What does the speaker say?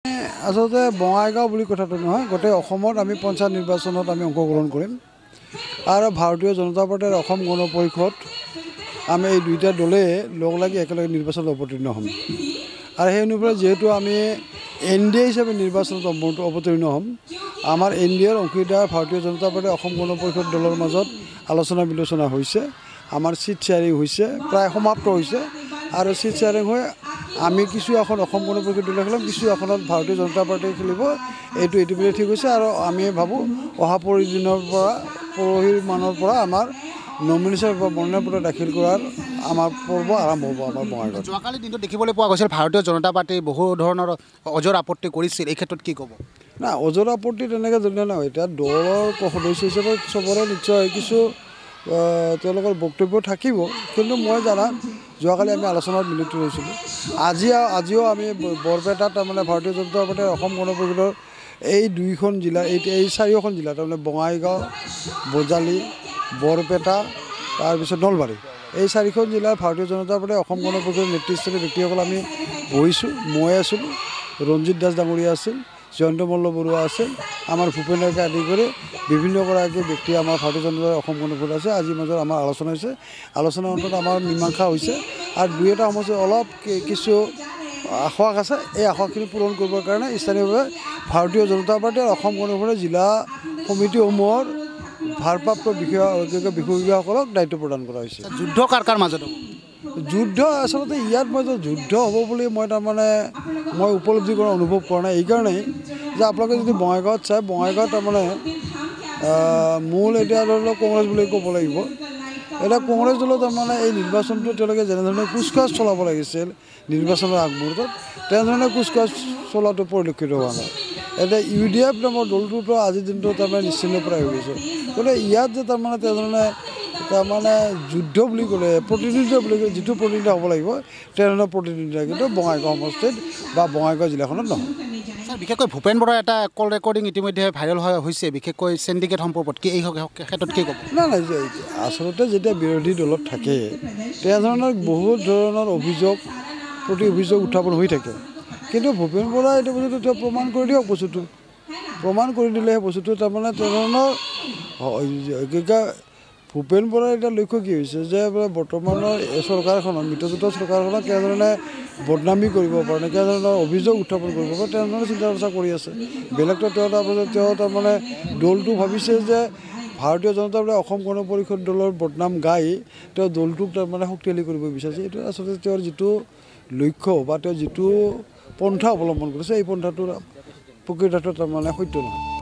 আচলতে বঙাইগাঁও বুলি কথাটো নহয়, গোটেই অসমত আমি পঞ্চায়ত নিৰ্বাচনত আমি অংশগ্ৰহণ কৰিম আৰু ভাৰতীয় জনতা পাৰ্টিৰ অসম গণ পৰিষদ আমি এই দুইটা দলে লগ লাগি একেলগে নিৰ্বাচনত অৱতীৰ্ণ হ'ম আৰু সেই অনুপাতে যেহেতু আমি NDA হিচাপে নিৰ্বাচনত অৱতীৰ্ণ হ'ম, আমাৰ NDAৰ অংশীদাৰ ভাৰতীয় জনতা পাৰ্টি অসম গণ পৰিষদ দলৰ মাজত আলোচনা বিলোচনা হৈছে, আমাৰ চিট শ্বেয়াৰিং হৈছে, প্ৰায় সমাপ্ত হৈছে আৰু চিট শ্বেয়াৰিং হৈ আমি কিছু এখন অসম গণ পৰিষদ দলে খেলিম, কিছু এখনত ভাৰতীয় জনতা পাৰ্টিয়ে খেলিব, এইটো ইতিমধ্যে ঠিক হৈছে আৰু আমি ভাবোঁ অহা পৰহিৰ মানৰ পৰা আমাৰ নমিনেশ্যন বা মনোনয়ন পত্ৰ দাখিল কৰাৰ আমাৰ পৰ্ব আৰম্ভ হ'ব আমাৰ বঙাইগাঁৱত। যোৱাকালি দিনটো দেখিবলৈ পোৱা গৈছিল ভাৰতীয় জনতা পাৰ্টি বহু ধৰণৰ অজৰ আপত্তি কৰিছিল, এই ক্ষেত্ৰত কি ক'ব? না, অজৰ আপত্তি তেনেকৈ জনা নহয়। এতিয়া দলৰ সদস্য হিচাপে চবৰে নিশ্চয় কিছু তেওঁলোকৰ বক্তব্য থাকিব, কিন্তু মই জানাত যোৱাকালি আমি আলোচনাত মিলিত হৈছিলোঁ। আজিও আমি বৰপেটাত তাৰমানে ভাৰতীয় জনতা পাৰ্টিৰ অসম গণ পৰিষদৰ এই দুইখন জিলা এই চাৰিওখন জিলা তাৰমানে বঙাইগাঁও, বজালি, বৰপেটা, তাৰপিছত নলবাৰী, এই চাৰিখন জিলাৰ ভাৰতীয় জনতা পাৰ্টিৰ অসম গণ পৰিষদৰ নেতৃস্থানীয় ব্যক্তিসকল আমি বহিছোঁ। মই আছিলোঁ, ৰঞ্জিত দাস ডাঙৰীয়া আছিল, জয়ন্ত মল্ল বৰুৱা আছিল, আমাৰ ভূপেন হাজৰিকাকে আদি কৰি বিভিন্নগৰাকী ব্যক্তি আমাৰ ভাৰতীয় জনতা পাৰ্টিৰ অসম গণ পৰিষদ আছে। আজিৰ মাজত আমাৰ আলোচনা হৈছে, আলোচনাৰ অন্তত আমাৰ মীমাংসা হৈছে আৰু দুই এটা সমস্যা অলপ কিছু আশাস আছে, এই আশাখিনি পূৰণ কৰিবৰ কাৰণে স্থানীয়ভাৱে ভাৰতীয় জনতা পাৰ্টিৰ অসম গণ পৰিষদৰ জিলা সমিতিসমূহৰ ভাৰপ্ৰাপ্ত বিষয়াসকলক দায়িত্ব প্ৰদান কৰা হৈছে। যুদ্ধ কাৰ মাজত হ'ব? যুদ্ধ আচলতে ইয়াত মই যুদ্ধ হ'ব বুলি মই উপলব্ধি কৰা অনুভৱ কৰা নাই, এইকাৰণেই যে আপোনালোকে যদি বঙাইগাঁৱত চায়, বঙাইগাঁৱত তাৰমানে মূল এতিয়া ধৰি লওক কংগ্ৰেছ বুলি ক'ব লাগিব। এতিয়া কংগ্ৰেছ দলৰ তাৰমানে এই নিৰ্বাচনটো তেওঁলোকে যেনেধৰণে কুচকাৱাজ চলাব লাগিছিল নিৰ্বাচনৰ আগমুহূৰ্তত, তেনেধৰণে কুচকাৱাজ চলোৱাটো পৰিলক্ষিত হোৱা নাই। এতিয়া UDF নামৰ দলটোতো আজিৰ দিনটো তাৰমানে নিশ্চিন্ন প্ৰায় হৈ গৈছে। গতিকে ইয়াত যে তাৰমানে যুদ্ধ বুলি ক'লে প্ৰতিনিধিত্ব বুলি ক'লে যিটো প্ৰতিনিধিত্ব হ'ব লাগিব তেনেধৰণৰ প্ৰতিনিধিত্ব কিন্তু বঙাইগাঁও সমষ্টিত বা বঙাইগাঁও জিলাখনত নহয়। বিশেষকৈ ভূপেন বৰাৰ এটা কল ৰেকৰ্ডিং ইতিমধ্যে ভাইৰেল হৈছে, বিশেষকৈ চেণ্ডিকেট সম্পৰ্কত কি এই ক্ষেত্ৰত কি ক'ব? নাই, আচলতে যেতিয়া বিৰোধী দলত থাকে তেনেধৰণৰ বহুত ধৰণৰ অভিযোগ উত্থাপন হৈ থাকে, কিন্তু ভূপেন বৰাই এইটো বস্তুটো তেওঁ প্ৰমাণ কৰি দিয়ক, বস্তুটো প্ৰমাণ কৰি দিলে সেই বস্তুটো তাৰমানে তেনেধৰণৰ ভূপেন বৰাৰ এতিয়া লক্ষ্য কি হৈছে যে বৰ্তমানৰ চৰকাৰখনত মিত্ৰজোঁটৰ চৰকাৰখনক কেনেধৰণে বদনামী কৰিব পাৰে, কেনেধৰণৰ অভিযোগ উত্থাপন কৰিব পাৰে তেনেধৰণে চিন্তা চৰ্চা কৰি আছে। বেলেগতো তেওঁ তাৰমানে দলটো ভাবিছে যে ভাৰতীয় জনতা পাৰ্টিৰ অসম গণ পৰিষদ দলৰ বদনাম গাই তেওঁ দলটোক তাৰমানে শক্তিশালী কৰিব বিচাৰিছে। এইটো আচলতে তেওঁৰ যিটো লক্ষ্য বা তেওঁ যিটো পন্থা অৱলম্বন কৰিছে এই পন্থাটোৰ প্ৰকৃতাৰ্থত তাৰমানে সত্য নহয়।